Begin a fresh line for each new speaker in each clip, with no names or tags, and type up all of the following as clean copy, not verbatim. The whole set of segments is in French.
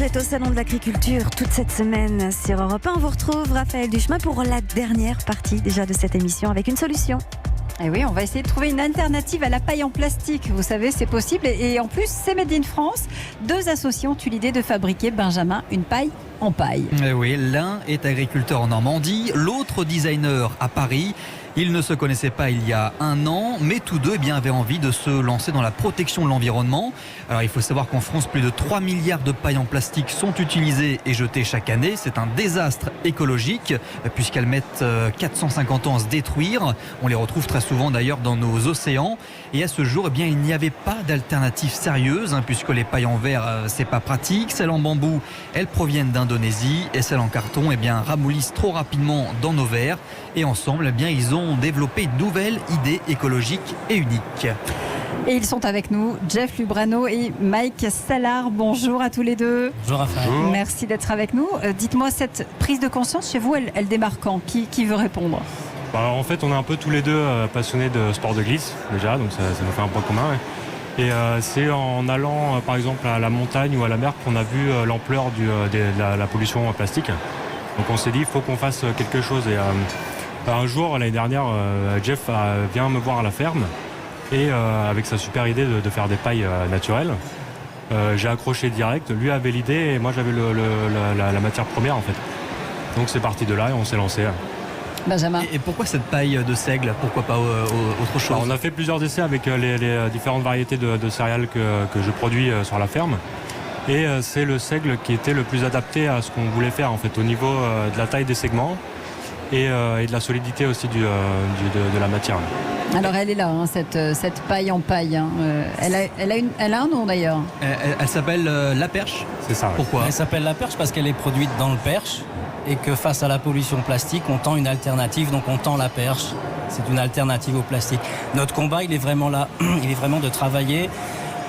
Rouge est au Salon de l'Agriculture toute cette semaine sur Europe 1. On vous retrouve Raphaël Duchemin pour la dernière partie déjà de cette émission avec une solution.
Et oui, on va essayer de trouver une alternative à la paille en plastique. Vous savez, c'est possible. Et en plus, c'est Made in France. 2 associés ont eu l'idée de fabriquer, Benjamin, une paille en paille.
Et oui, l'un est agriculteur en Normandie, l'autre designer à Paris. Ils ne se connaissaient pas il y a 1 an, mais tous deux avaient envie de se lancer dans la protection de l'environnement. Alors il faut savoir qu'en France, plus de 3 milliards de pailles en plastique sont utilisées et jetées chaque année. C'est un désastre écologique puisqu'elles mettent 450 ans à se détruire. On les retrouve très souvent d'ailleurs dans nos océans. Et à ce jour, il n'y avait pas d'alternative sérieuse puisque les pailles en verre, c'est pas pratique. Celles en bambou, elles proviennent d'Indonésie et celles en carton, ramollissent trop rapidement dans nos verres. Et ensemble, ils ont développé une nouvelle idée écologique et unique.
Et ils sont avec nous, Jeff Lubrano et Mike Salard. Bonjour à tous les deux.
Bonjour Raphaël.
Bonjour. Merci d'être avec nous. Dites-moi, cette prise de conscience chez vous, elle démarre quand ? Qui veut répondre ?
En fait, on est un peu tous les deux passionnés de sport de glisse déjà, donc ça nous fait un point commun. Ouais. Et c'est en allant par exemple à la montagne ou à la mer qu'on a vu l'ampleur de la pollution plastique. Donc on s'est dit il faut qu'on fasse quelque chose. Et un jour, l'année dernière, Jeff vient me voir à la ferme et avec sa super idée de faire des pailles naturelles. J'ai accroché direct, lui avait l'idée et moi j'avais la matière première en fait. Donc c'est parti de là et on s'est lancé.
Benjamin.
Et pourquoi cette paille de seigle ? Pourquoi pas autre chose ?
On a fait plusieurs essais avec les différentes variétés de céréales que je produis sur la ferme. Et c'est le seigle qui était le plus adapté à ce qu'on voulait faire en fait, au niveau de la taille des segments et de la solidité aussi de la matière.
Alors elle est là, cette paille en paille. Elle a un nom d'ailleurs.
Elle s'appelle la perche.
C'est ça. Ouais.
Pourquoi ?
Elle s'appelle la perche parce qu'elle est produite dans le Perche et que face à la pollution plastique, on tend une alternative, donc on tend la perche. C'est une alternative au plastique. Notre combat, il est vraiment là, il est vraiment de travailler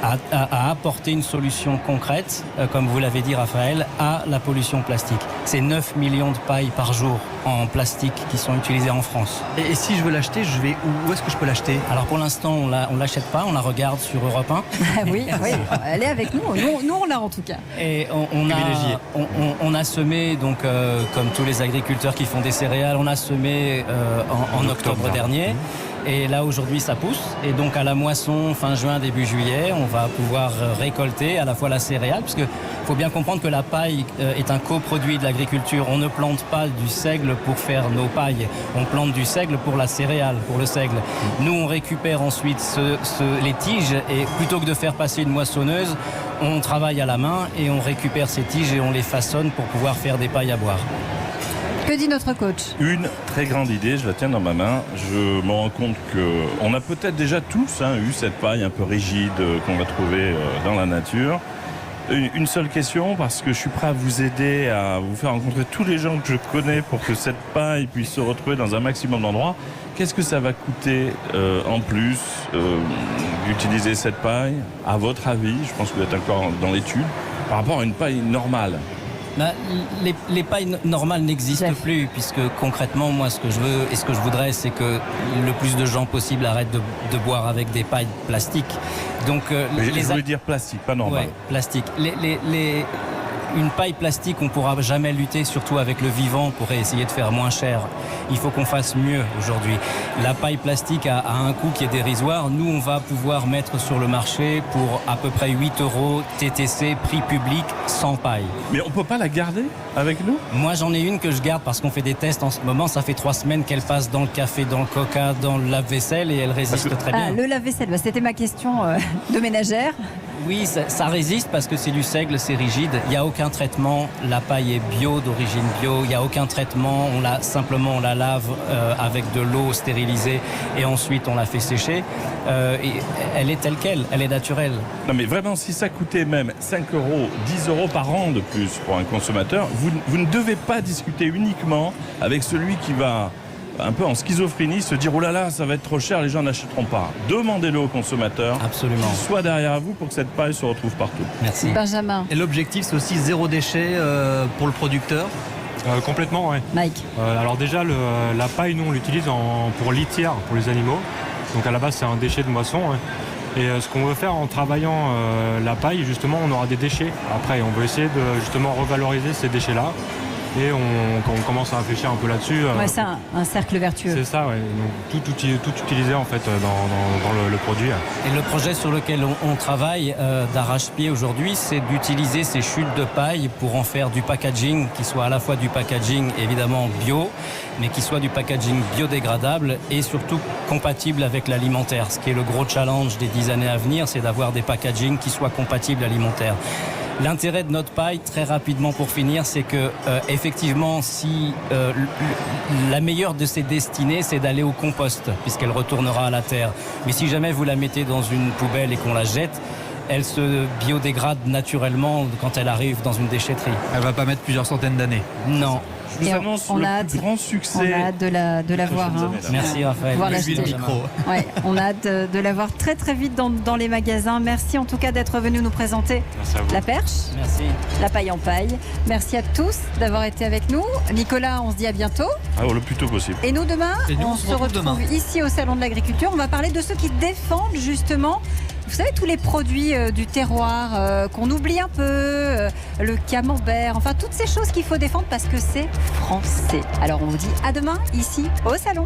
à apporter une solution concrète, comme vous l'avez dit Raphaël, à la pollution plastique. C'est 9 millions de pailles par jour en plastique qui sont utilisées en France.
Et si je veux l'acheter, où est-ce que je peux l'acheter ?
Alors pour l'instant, on ne l'achète pas, on la regarde sur Europe 1.
Oui, elle est avec nous. Nous on l'a en tout cas.
Et on a semé, donc, comme tous les agriculteurs qui font des céréales, on a semé en octobre dernier. Et là aujourd'hui ça pousse et donc à la moisson fin juin début juillet on va pouvoir récolter à la fois la céréale, puisque faut bien comprendre que la paille est un coproduit de l'agriculture. On ne plante pas du seigle pour faire nos pailles, on plante du seigle pour la céréale, pour le seigle. Nous on récupère ensuite les tiges et plutôt que de faire passer une moissonneuse, on travaille à la main et on récupère ces tiges et on les façonne pour pouvoir faire des pailles à boire.
Que dit notre coach ?
Une très grande idée, je la tiens dans ma main. Je me rends compte qu'on a peut-être déjà tous eu cette paille un peu rigide qu'on va trouver dans la nature. Une seule question, parce que je suis prêt à vous aider, à vous faire rencontrer tous les gens que je connais pour que cette paille puisse se retrouver dans un maximum d'endroits. Qu'est-ce que ça va coûter en plus d'utiliser cette paille, à votre avis ? Je pense que vous êtes encore dans l'étude, par rapport à une paille normale.
Les pailles normales n'existent plus, puisque concrètement, moi, ce que je veux et ce que je voudrais, c'est que le plus de gens possible arrêtent de boire avec des pailles plastiques. Donc,
je voulais dire plastique, pas normal.
Ouais, plastique. Une paille plastique, on ne pourra jamais lutter, surtout avec le vivant, pour essayer de faire moins cher. Il faut qu'on fasse mieux aujourd'hui. La paille plastique a un coût qui est dérisoire. Nous, on va pouvoir mettre sur le marché pour à peu près 8 € TTC, prix public, sans paille.
Mais on ne peut pas la garder avec nous ?
Moi, j'en ai une que je garde parce qu'on fait des tests en ce moment. Ça fait 3 semaines qu'elle passe dans le café, dans le coca, dans le lave-vaisselle et elle résiste très bien.
Le lave-vaisselle, c'était ma question de ménagère.
Oui, ça résiste parce que c'est du seigle, c'est rigide. Il n'y a aucun traitement. La paille est bio, d'origine bio. Il n'y a aucun traitement. On la lave avec de l'eau stérilisée et ensuite on la fait sécher. Et elle est telle qu'elle, elle est naturelle.
Non mais vraiment, si ça coûtait même 5 €, 10 € par an de plus pour un consommateur, vous ne devez pas discuter uniquement avec celui qui va un peu en schizophrénie se dire « Oh là là, ça va être trop cher, les gens n'achèteront pas ». Demandez-le au consommateur.
Absolument.
Qu'il soit derrière vous pour que cette paille se retrouve partout.
Merci.
Benjamin.
Et l'objectif, c'est aussi 0 déchet pour le producteur ?
Complètement, oui.
Mike.
Alors déjà, la paille, nous, on l'utilise pour litière pour les animaux. Donc à la base, c'est un déchet de moisson. Et ce qu'on veut faire en travaillant la paille, justement, on aura des déchets. Après, on veut essayer de justement revaloriser ces déchets-là. Et on commence à réfléchir un peu là-dessus.
Ouais, c'est un cercle vertueux.
C'est ça, ouais. Donc, tout utiliser en fait dans le produit.
Et le projet sur lequel on travaille d'arrache-pied aujourd'hui, c'est d'utiliser ces chutes de paille pour en faire du packaging qui soit à la fois du packaging évidemment bio, mais qui soit du packaging biodégradable et surtout compatible avec l'alimentaire. Ce qui est le gros challenge des 10 années à venir, c'est d'avoir des packagings qui soient compatibles alimentaires. L'intérêt de notre paille, très rapidement pour finir, c'est que effectivement, si la meilleure de ses destinées, c'est d'aller au compost, puisqu'elle retournera à la terre. Mais si jamais vous la mettez dans une poubelle et qu'on la jette, elle se biodégrade naturellement quand elle arrive dans une déchetterie.
Elle va pas mettre plusieurs centaines d'années.
Non.
Je vous annonce le plus grand succès.
On a hâte de la voir. Hein.
Merci Raphaël.
Voir
Lui, le micro.
Ouais, on a hâte de la voir très très vite dans les magasins. Merci en tout cas d'être venu nous présenter
Merci à vous.
la perche,
Merci.
la paille en paille. Merci à tous d'avoir été avec nous. Nicolas, on se dit à bientôt.
Le plus tôt possible.
Et nous demain,
Et nous,
on
on
se
se retrouve
retrouve
demain.
ici au Salon de l'Agriculture. On va parler de ceux qui défendent justement, vous savez, tous les produits du terroir qu'on oublie un peu, le camembert, enfin toutes ces choses qu'il faut défendre parce que c'est français. Alors on vous dit à demain ici au Salon.